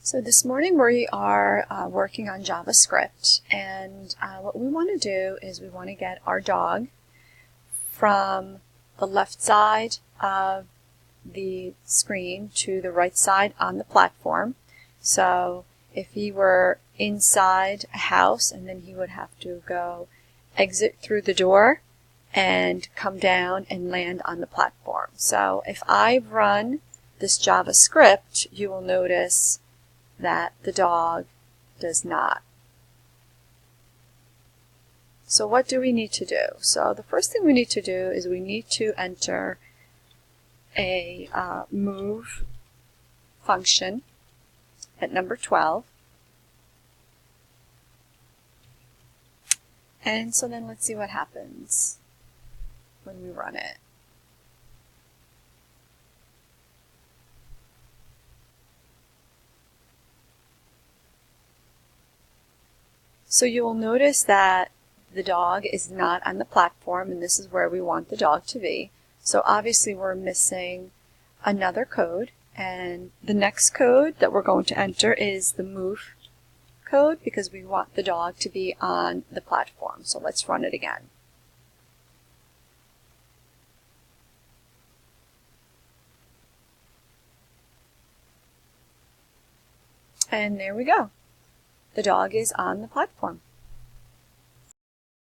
So this morning we are working on JavaScript, and what we want to do is we want to get our dog from the left side of the screen to the right side on the platform. So if he were inside a house, and then he would have to go exit through the door and come down and land on the platform. So if I run this JavaScript, you will notice that the dog does not. So what do we need to do? So the first thing we need to do is we need to enter a move function at number 12. And so then let's see what happens when we run it. So you will notice that the dog is not on the platform, and this is where we want the dog to be. So obviously we're missing another code, and the next code that we're going to enter is the move code because we want the dog to be on the platform. So let's run it again. And there we go. The dog is on the platform.